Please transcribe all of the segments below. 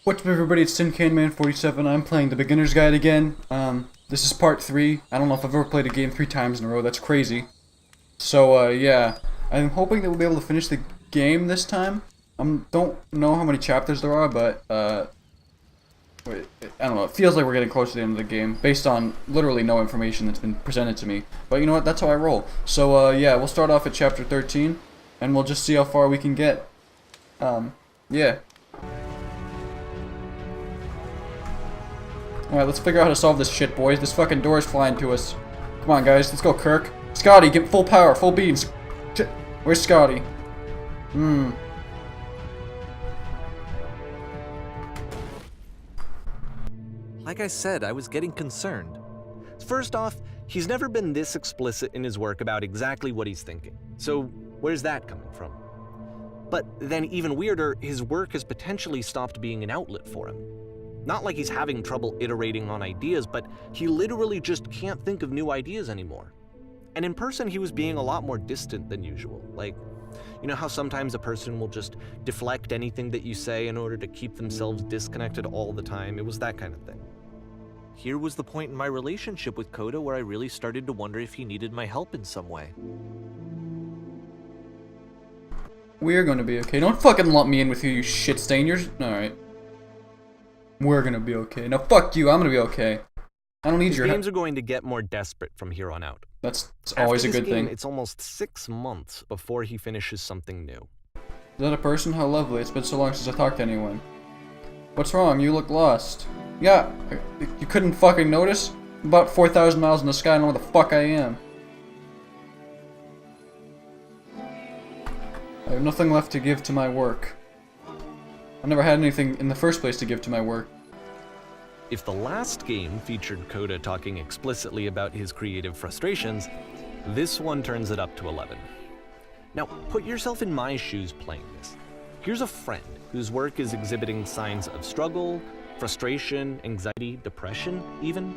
What's up, everybody? It's TinCanMan47. I'm playing the Beginner's Guide again. This is part 3. I don't know if I've ever played a game 3 times in a row. That's crazy. So, yeah. I'm hoping that we'll be able to finish the game this time. Don't know how many chapters there are, but, wait, I don't know. It feels like we're getting close to the end of the game, based on literally no information that's been presented to me. But you know what? That's how I roll. So, yeah, we'll start off at chapter 13, and we'll just see how far we can get. Yeah. Alright, let's figure out how to solve this shit, boys. This fucking door is flying to us. Come on, guys. Let's go, Kirk. Scotty, get full power, full beams. Where's Scotty? Like I said, I was getting concerned. First off, he's never been this explicit in his work about exactly what he's thinking. So where's that coming from? But then even weirder, his work has potentially stopped being an outlet for him. Not like he's having trouble iterating on ideas, but he literally just can't think of new ideas anymore. And in person, he was being a lot more distant than usual. Like, you know how sometimes a person will just deflect anything that you say in order to keep themselves disconnected all the time? It was that kind of thing. Here was the point in my relationship with Coda where I really started to wonder if he needed my help in some way. We're gonna be okay. Don't fucking lump me in with you, you shit stain. You're... Alright. We're gonna be okay. Now fuck you, I'm gonna be okay. I don't need His your help. games are going to get more desperate from here on out. It's always a After good this game, thing. It's almost 6 months before he finishes something new. Is that a person? How lovely. It's been so long since I talked to anyone. What's wrong? You look lost. Yeah, you couldn't fucking notice? I'm about 4,000 miles in the sky, I don't know where the fuck I am. I have nothing left to give to my work. I never had anything in the first place to give to my work. If the last game featured Coda talking explicitly about his creative frustrations, this one turns it up to 11. Now, put yourself in my shoes playing this. Here's a friend whose work is exhibiting signs of struggle, frustration, anxiety, depression, even.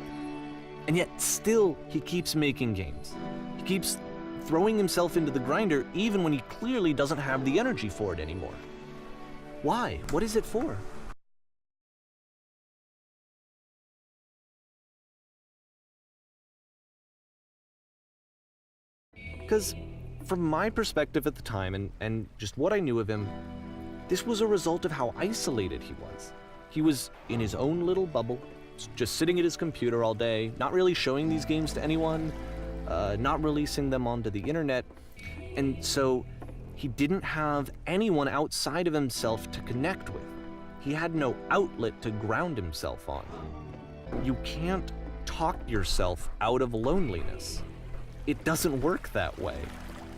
And yet, still, he keeps making games. He keeps throwing himself into the grinder even when he clearly doesn't have the energy for it anymore. Why? What is it for? Because from my perspective at the time and just what I knew of him, this was a result of how isolated he was. He was in his own little bubble, just sitting at his computer all day, not really showing these games to anyone, not releasing them onto the internet, and so he didn't have anyone outside of himself to connect with. He had no outlet to ground himself on. You can't talk yourself out of loneliness. It doesn't work that way.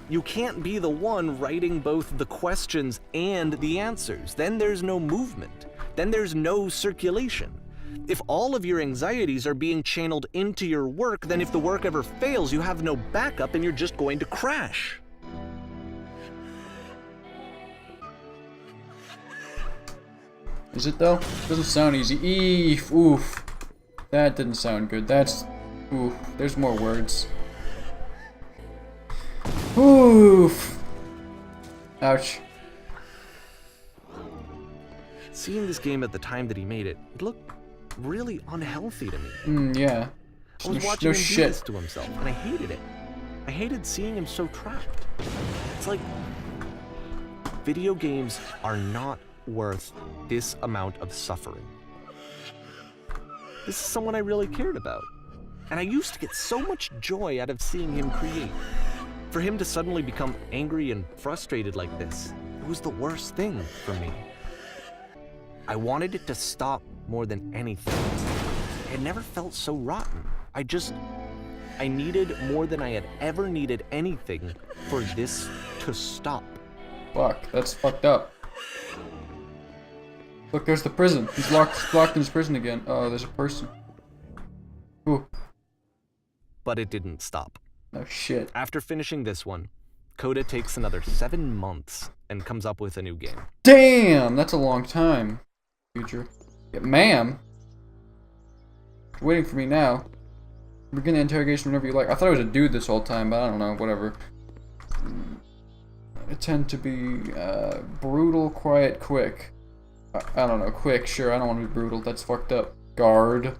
You can't be the one writing both the questions and the answers. Then there's no movement. Then there's no circulation. If all of your anxieties are being channeled into your work, then if the work ever fails, you have no backup and you're just going to crash. Is it though? Doesn't sound easy. Eef, oof. That didn't sound good. That's... Oof. There's more words. Oof. Ouch. Seeing this game at the time that he made it, it looked really unhealthy to me. Yeah. I was watching No him do shit. this to himself, and I hated it. I hated seeing him so trapped. It's like, video games are not worth this amount of suffering. This is someone I really cared about, and I used to get so much joy out of seeing him create. For him to suddenly become angry and frustrated like this, it was the worst thing for me. I wanted it to stop more than anything. It never felt so rotten. I needed more than I had ever needed anything for this to stop. Fuck, that's fucked up. Look, there's the prison. He's locked in his prison again. Oh, there's a person. Ooh. But it didn't stop. Oh shit. After finishing this one, Coda takes another 7 months and comes up with a new game. Damn! That's a long time. Future. Yeah, ma'am? You're waiting for me now. Begin the interrogation whenever you like. I thought it was a dude this whole time, but I don't know, whatever. I tend to be brutal, quiet, quick. I don't know, quick, sure, I don't want to be brutal, that's fucked up. Guard.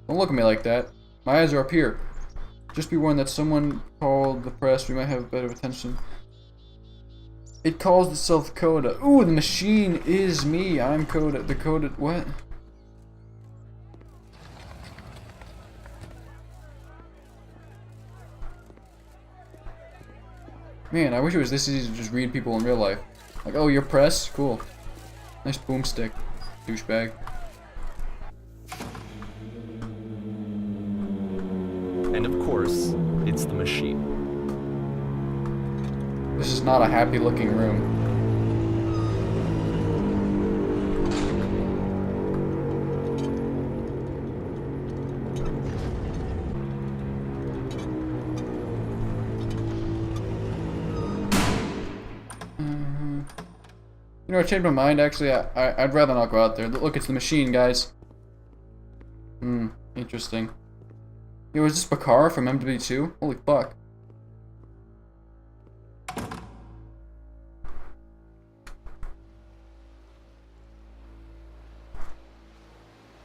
Don't look at me like that. My eyes are up here. Just be warned that someone called the press, we might have a bit of attention. It calls itself Coda. Ooh, the machine is me. I'm Coda. The Coda. What? Man, I wish it was this easy to just read people in real life. Like, oh, you're press? Cool. Nice boomstick, douchebag. And of course, it's the machine. This is not a happy looking room. You know, I changed my mind actually. I'd rather not go out there. Look, it's the machine, guys. Interesting. Yo, is this Bakar from MW2? Holy fuck.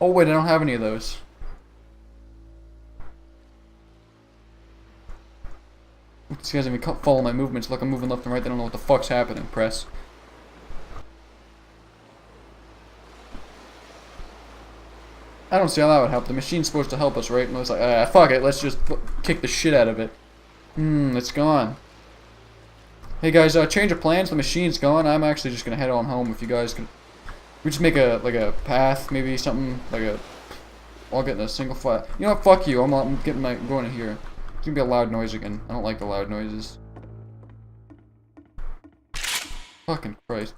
Oh wait, I don't have any of those. These guys even follow my movements. Look, I'm moving left and right. They don't know what the fuck's happening. Press. I don't see how that would help. The machine's supposed to help us, right? And I was like, fuck it. Let's just kick the shit out of it. It's gone. Hey guys, change of plans. The machine's gone. I'm actually just gonna head on home. If you guys can, we just make a path, maybe something like a. I'll get in a single flat. You know what? Fuck you. I'm going in here. It's gonna be a loud noise again. I don't like the loud noises. Fucking Christ.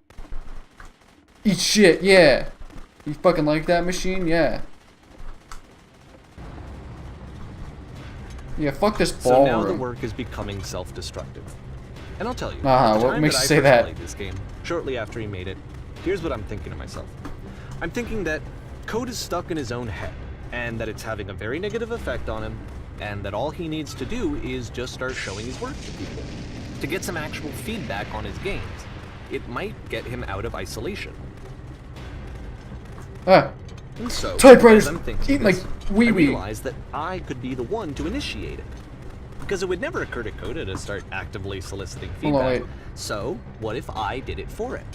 Eat shit. Yeah. You fucking like that machine? Yeah. Yeah, fuck this ballroom. So now the work is becoming self-destructive. And I'll tell you, what makes you say that? Played this game, shortly after he made it, here's what I'm thinking to myself. I'm thinking that code is stuck in his own head, and that it's having a very negative effect on him, and that all he needs to do is just start showing his work to people, to get some actual feedback on his games. It might get him out of isolation. And so, typewriters as I'm thinking eat like wee wee. I realized that I could be the one to initiate it. Because it would never occur to Coda to start actively soliciting feedback. Hold on, wait. So, what if I did it for it?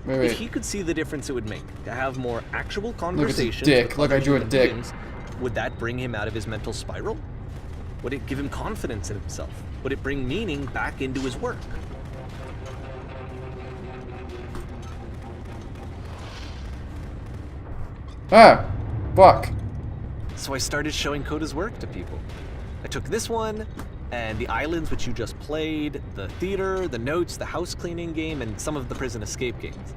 Wait. If he could see the difference it would make to have more actual conversations dick. Look, I drew a dick. Games, would that bring him out of his mental spiral? Would it give him confidence in himself? Would it bring meaning back into his work? Fuck. So I started showing Coda's work to people. I took this one, and the islands which you just played, the theater, the notes, the house cleaning game, and some of the prison escape games.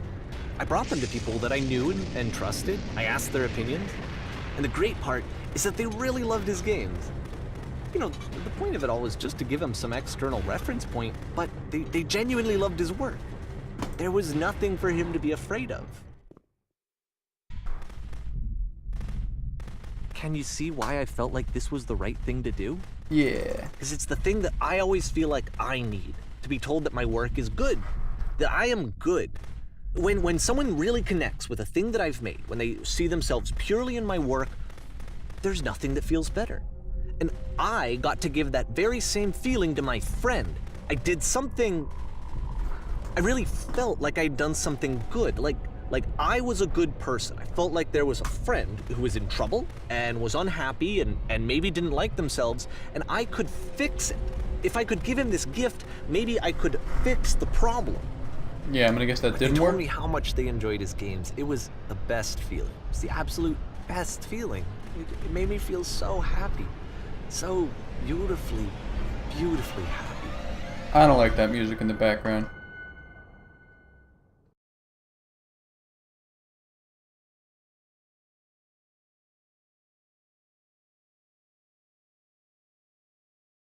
I brought them to people that I knew and trusted. I asked their opinions. And the great part is that they really loved his games. You know, the point of it all was just to give him some external reference point, but they genuinely loved his work. There was nothing for him to be afraid of. Can you see why I felt like this was the right thing to do? Yeah. Because it's the thing that I always feel like I need, to be told that my work is good, that I am good. When someone really connects with a thing that I've made, when they see themselves purely in my work, there's nothing that feels better. And I got to give that very same feeling to my friend. I did something, I really felt like I'd done something good, like I was a good person. I felt like there was a friend who was in trouble and was unhappy and maybe didn't like themselves, and I could fix it. If I could give him this gift, maybe I could fix the problem. Yeah, I'm gonna guess that didn't They work. told me how much they enjoyed his games. It was the best feeling. It was the absolute best feeling. It made me feel so happy. So beautifully, beautifully happy. I don't like that music in the background.